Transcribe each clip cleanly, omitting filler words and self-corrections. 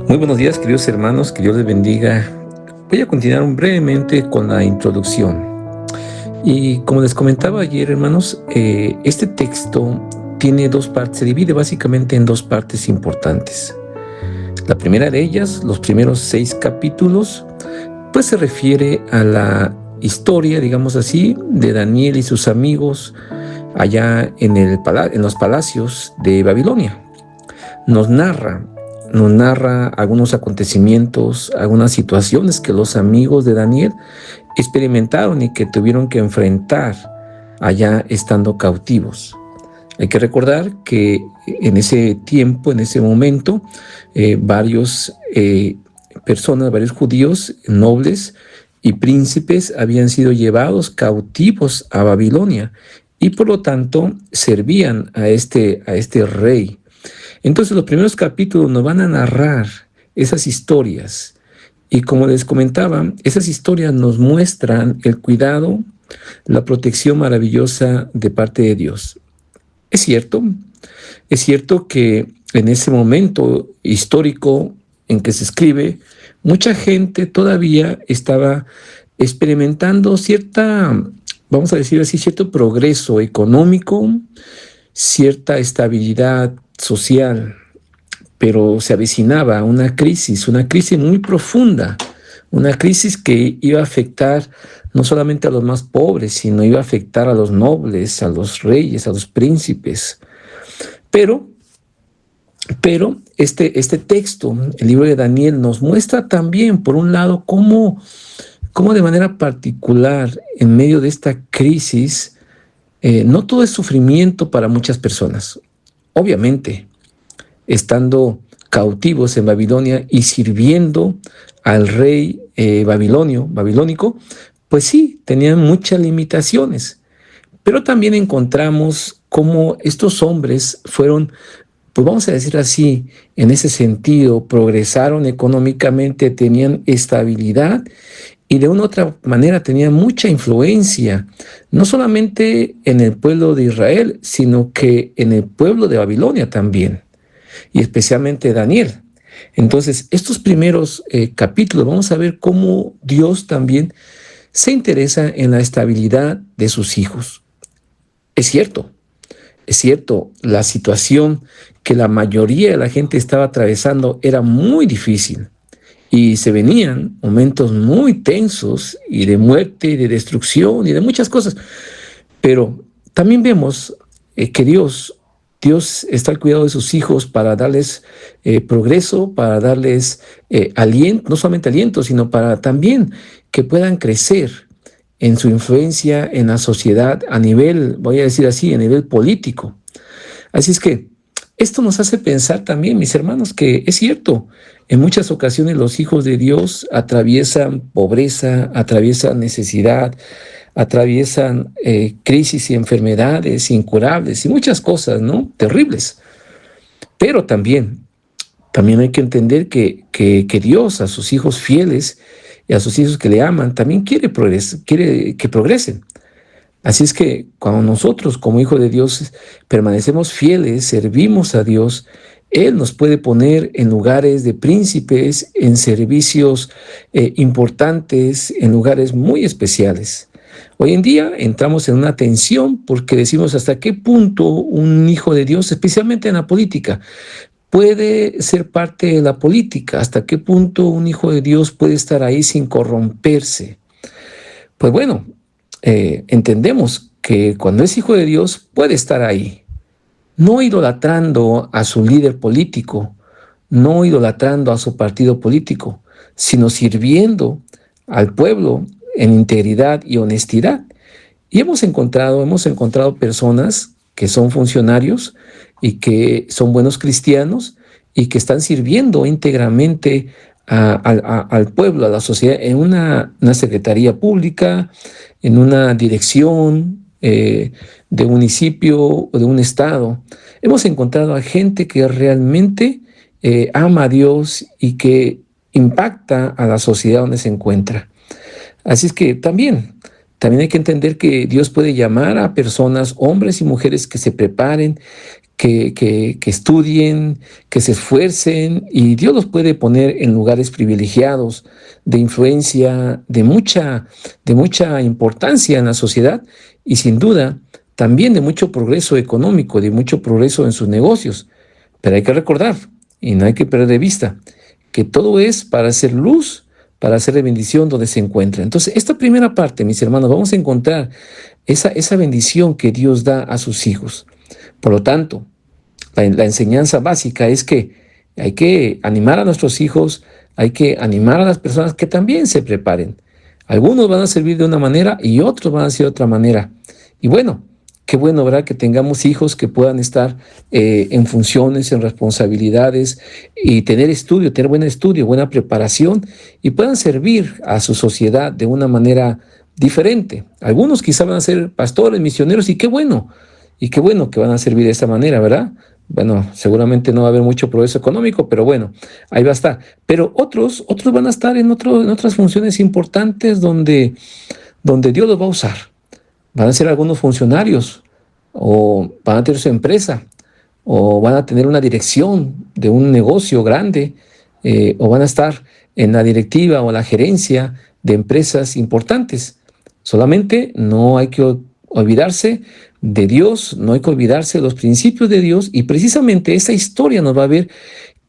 Muy buenos días, queridos hermanos, que Dios les bendiga. Voy a continuar brevemente con la introducción. Y como les comentaba ayer, hermanos, este texto tiene dos partes, se divide básicamente en dos partes importantes. La primera de ellas, los primeros 6 capítulos, pues se refiere a la historia, digamos así, de Daniel y sus amigos allá en los palacios de Babilonia. Nos narra algunos acontecimientos, algunas situaciones que los amigos de Daniel experimentaron y que tuvieron que enfrentar allá estando cautivos. Hay que recordar que en ese tiempo, en ese momento, varios personas, varios judíos nobles y príncipes habían sido llevados cautivos a Babilonia y por lo tanto servían a este rey. Entonces los primeros capítulos nos van a narrar esas historias y como les comentaba, esas historias nos muestran el cuidado, la protección maravillosa de parte de Dios. Es cierto que en ese momento histórico en que se escribe, mucha gente todavía estaba experimentando vamos a decir así, cierto progreso económico, cierta estabilidad social, pero se avecinaba una crisis muy profunda, una crisis que iba a afectar no solamente a los más pobres, sino iba a afectar a los nobles, a los reyes, a los príncipes. Pero este texto, el libro de Daniel, nos muestra también, por un lado, cómo de manera particular, en medio de esta crisis, no todo es sufrimiento para muchas personas. Obviamente, estando cautivos en Babilonia y sirviendo al rey babilónico, pues sí, tenían muchas limitaciones. Pero también encontramos cómo estos hombres fueron, pues vamos a decir así, en ese sentido, progresaron económicamente, tenían estabilidad y de una u otra manera tenían mucha influencia, no solamente en el pueblo de Israel, sino que en el pueblo de Babilonia también, y especialmente Daniel. Entonces, estos primeros capítulos vamos a ver cómo Dios también se interesa en la estabilidad de sus hijos. Es cierto, la situación que la mayoría de la gente estaba atravesando era muy difícil y se venían momentos muy tensos y de muerte y de destrucción y de muchas cosas. Pero también vemos que Dios está al cuidado de sus hijos para darles progreso, para darles aliento, no solamente aliento, sino para también que puedan crecer en su influencia en la sociedad a nivel, voy a decir así, a nivel político. Así es que esto nos hace pensar también, mis hermanos, que es cierto, en muchas ocasiones los hijos de Dios atraviesan pobreza, atraviesan necesidad, atraviesan crisis y enfermedades incurables y muchas cosas, ¿no? Terribles. Pero también hay que entender que Dios a sus hijos fieles y a sus hijos que le aman también quiere que progresen. Así es que cuando nosotros como hijos de Dios permanecemos fieles, servimos a Dios, Él nos puede poner en lugares de príncipes, en servicios importantes, en lugares muy especiales. Hoy en día entramos en una tensión porque decimos hasta qué punto un hijo de Dios, especialmente en la política, puede ser parte de la política, hasta qué punto un hijo de Dios puede estar ahí sin corromperse. Pues bueno, entendemos que cuando es hijo de Dios puede estar ahí, no idolatrando a su líder político, no idolatrando a su partido político, sino sirviendo al pueblo en integridad y honestidad. Y hemos encontrado personas que son funcionarios y que son buenos cristianos y que están sirviendo íntegramente al pueblo, a la sociedad, en una secretaría pública, en una dirección de un municipio o de un estado. Hemos encontrado a gente que realmente ama a Dios y que impacta a la sociedad donde se encuentra. Así es que también hay que entender que Dios puede llamar a personas, hombres y mujeres que se preparen, que estudien, que se esfuercen, y Dios los puede poner en lugares privilegiados, de influencia, de mucha importancia en la sociedad, y sin duda también de mucho progreso económico, de mucho progreso en sus negocios. Pero hay que recordar, y no hay que perder de vista, que todo es para hacer luz, para hacer de bendición donde se encuentra. Entonces, esta primera parte, mis hermanos, vamos a encontrar esa bendición que Dios da a sus hijos. Por lo tanto, la enseñanza básica es que hay que animar a nuestros hijos, hay que animar a las personas que también se preparen. Algunos van a servir de una manera y otros van a ser de otra manera. Y bueno, qué bueno, ¿verdad? Que tengamos hijos que puedan estar en funciones, en responsabilidades y tener estudio, tener buen estudio, buena preparación y puedan servir a su sociedad de una manera diferente. Algunos quizá van a ser pastores, misioneros y qué bueno que van a servir de esta manera, ¿verdad? Bueno, seguramente no va a haber mucho progreso económico, pero bueno, ahí va a estar. Pero otros van a estar en otras funciones importantes donde Dios los va a usar. Van a ser algunos funcionarios, o van a tener su empresa, o van a tener una dirección de un negocio grande, o van a estar en la directiva o la gerencia de empresas importantes. Solamente no hay que olvidarse de Dios, no hay que olvidarse de los principios de Dios, y precisamente esta historia nos va a ver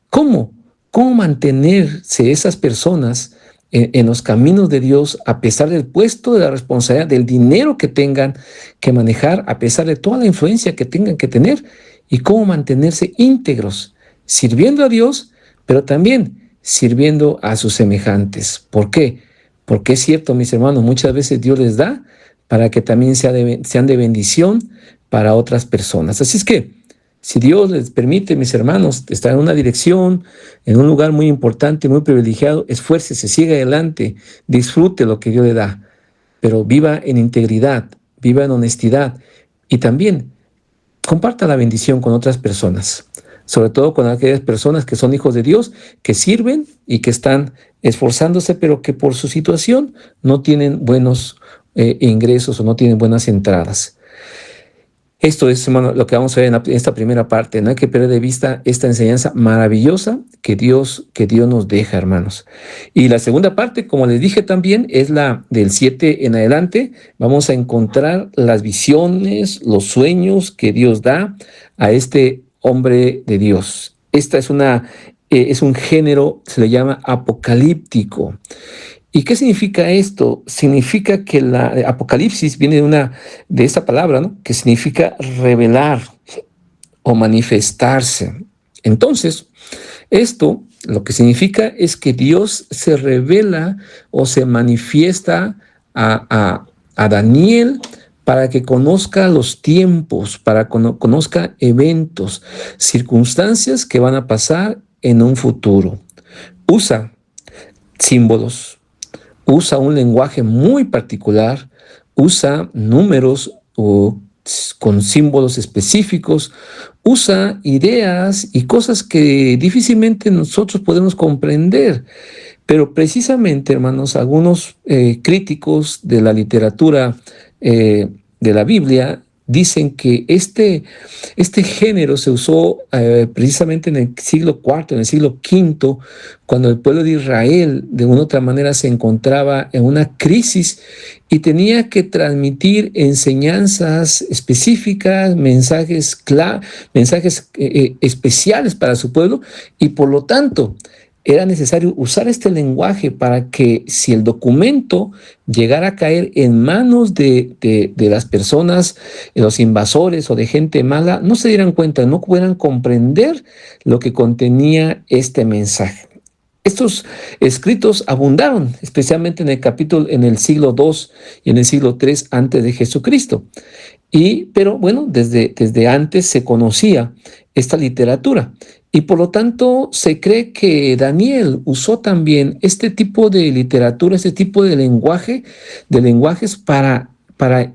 cómo, cómo mantenerse esas personas en los caminos de Dios a pesar del puesto, de la responsabilidad, del dinero que tengan que manejar, a pesar de toda la influencia que tengan que tener, y cómo mantenerse íntegros, sirviendo a Dios, pero también sirviendo a sus semejantes. ¿Por qué? Porque es cierto, mis hermanos, muchas veces Dios les da para que también sean de bendición para otras personas. Así es que, si Dios les permite, mis hermanos, estar en una dirección, en un lugar muy importante, muy privilegiado, esfuércese, siga adelante, disfrute lo que Dios le da, pero viva en integridad, viva en honestidad y también comparta la bendición con otras personas, sobre todo con aquellas personas que son hijos de Dios, que sirven y que están esforzándose, pero que por su situación no tienen buenos ingresos o no tienen buenas entradas. Esto es, hermano, lo que vamos a ver en esta primera parte. No hay que perder de vista esta enseñanza maravillosa que Dios nos deja, hermanos. Y la segunda parte, como les dije también, es la del 7 en adelante. Vamos a encontrar las visiones, los sueños que Dios da a este hombre de Dios. Esta es un género, se le llama apocalíptico. ¿Y qué significa esto? Significa que la Apocalipsis viene de esta palabra, ¿no? Que significa revelar o manifestarse. Entonces, esto lo que significa es que Dios se revela o se manifiesta a Daniel para que conozca los tiempos, para que conozca eventos, circunstancias que van a pasar en un futuro. Usa símbolos, usa un lenguaje muy particular, usa números con símbolos específicos, usa ideas y cosas que difícilmente nosotros podemos comprender. Pero precisamente, hermanos, algunos críticos de la literatura de la Biblia dicen que este género se usó precisamente en el siglo IV, en el siglo V, cuando el pueblo de Israel de una u otra manera se encontraba en una crisis y tenía que transmitir enseñanzas específicas, mensajes especiales para su pueblo, y por lo tanto era necesario usar este lenguaje para que si el documento llegara a caer en manos de las personas, de los invasores o de gente mala, no se dieran cuenta, no pudieran comprender lo que contenía este mensaje. Estos escritos abundaron, especialmente en el siglo II y en el siglo III antes de Jesucristo. Pero bueno, desde antes se conocía esta literatura. Y por lo tanto se cree que Daniel usó también este tipo de literatura, este tipo de lenguajes para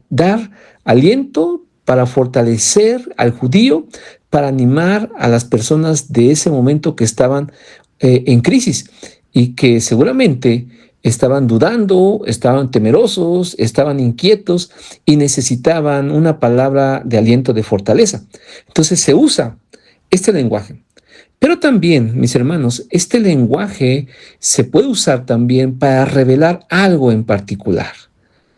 dar aliento, para fortalecer al judío, para animar a las personas de ese momento que estaban en crisis y que seguramente estaban dudando, estaban temerosos, estaban inquietos y necesitaban una palabra de aliento, de fortaleza. Entonces se usa este lenguaje. Pero también, mis hermanos, este lenguaje se puede usar también para revelar algo en particular.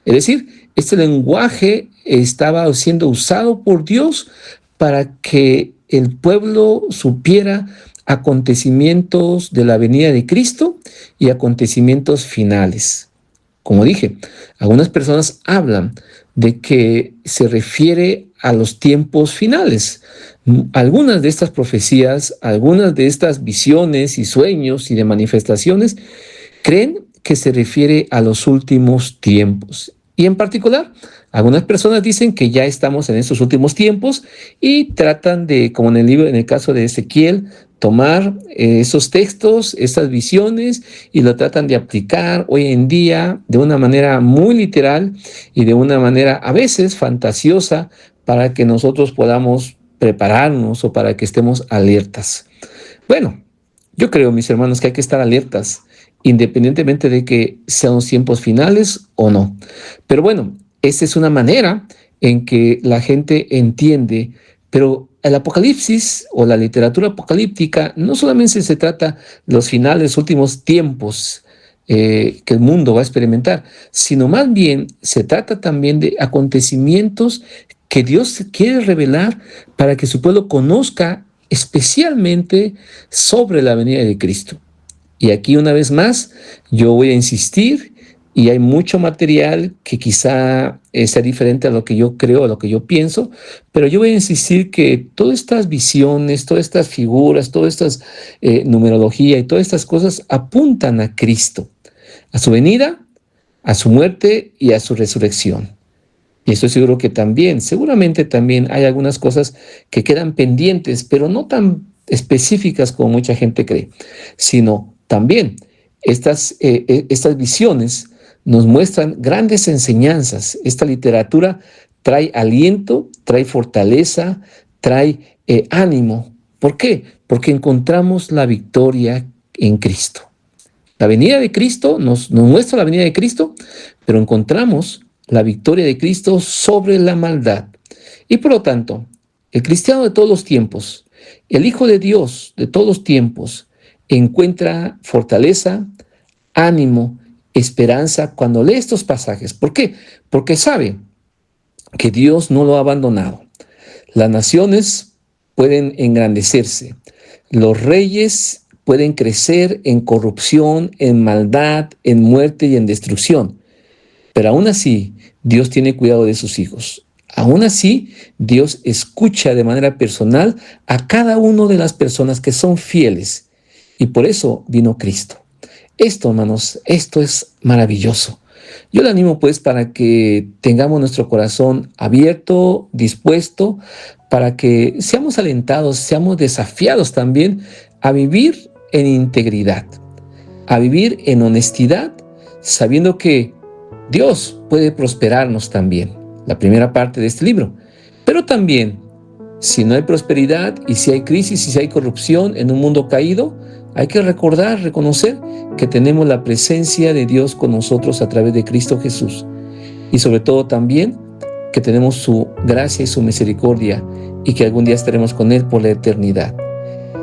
Es decir, este lenguaje estaba siendo usado por Dios para que el pueblo supiera acontecimientos de la venida de Cristo y acontecimientos finales. Como dije, algunas personas hablan de que se refiere a los tiempos finales. Algunas de estas profecías, algunas de estas visiones y sueños y de manifestaciones creen que se refiere a los últimos tiempos. Y en particular, algunas personas dicen que ya estamos en estos últimos tiempos y tratan de, como en el libro, en el caso de Ezequiel, tomar esos textos, esas visiones y lo tratan de aplicar hoy en día de una manera muy literal y de una manera a veces fantasiosa para que nosotros podamos prepararnos o para que estemos alertas. Bueno, yo creo, mis hermanos, que hay que estar alertas, independientemente de que sean los tiempos finales o no. Pero bueno, esa es una manera en que la gente entiende, pero el Apocalipsis o la literatura apocalíptica no solamente se trata de los finales, últimos tiempos que el mundo va a experimentar, sino más bien se trata también de acontecimientos que Dios quiere revelar para que su pueblo conozca especialmente sobre la venida de Cristo. Y aquí una vez más yo voy a insistir, y hay mucho material que quizá sea diferente a lo que yo creo, a lo que yo pienso, pero yo voy a insistir que todas estas visiones, todas estas figuras, todas estas numerología y todas estas cosas apuntan a Cristo, a su venida, a su muerte y a su resurrección. Y estoy seguro que también, seguramente también hay algunas cosas que quedan pendientes, pero no tan específicas como mucha gente cree, sino también estas visiones nos muestran grandes enseñanzas. Esta literatura trae aliento, trae fortaleza, trae ánimo. ¿Por qué? Porque encontramos la victoria en Cristo. La venida de Cristo nos muestra la venida de Cristo, pero encontramos la victoria de Cristo sobre la maldad. Y por lo tanto, el cristiano de todos los tiempos, el Hijo de Dios de todos los tiempos, encuentra fortaleza, ánimo, esperanza cuando lee estos pasajes. ¿Por qué? Porque sabe que Dios no lo ha abandonado. Las naciones pueden engrandecerse, los reyes pueden crecer en corrupción, en maldad, en muerte y en destrucción. Pero aún así, Dios tiene cuidado de sus hijos. Aún así, Dios escucha de manera personal a cada una de las personas que son fieles. Y por eso vino Cristo. Esto, hermanos, esto es maravilloso. Yo le animo pues para que tengamos nuestro corazón abierto, dispuesto, para que seamos alentados, seamos desafiados también a vivir en integridad, a vivir en honestidad, sabiendo que Dios puede prosperarnos también, la primera parte de este libro. Pero también, si no hay prosperidad y si hay crisis y si hay corrupción en un mundo caído, hay que recordar, reconocer que tenemos la presencia de Dios con nosotros a través de Cristo Jesús. Y sobre todo también que tenemos su gracia y su misericordia y que algún día estaremos con Él por la eternidad.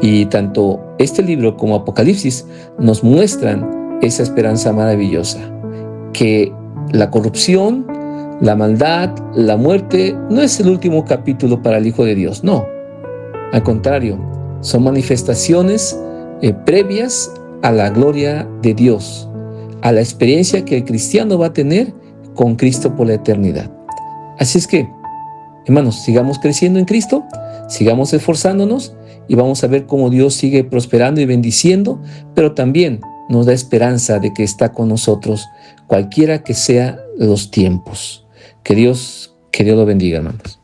Y tanto este libro como Apocalipsis nos muestran esa esperanza maravillosa, que la corrupción, la maldad, la muerte no es el último capítulo para el Hijo de Dios, no. Al contrario, son manifestaciones previas a la gloria de Dios, a la experiencia que el cristiano va a tener con Cristo por la eternidad. Así es que, hermanos, sigamos creciendo en Cristo, sigamos esforzándonos y vamos a ver cómo Dios sigue prosperando y bendiciendo, pero también nos da esperanza de que está con nosotros, cualquiera que sea los tiempos. Que Dios lo bendiga, hermanos.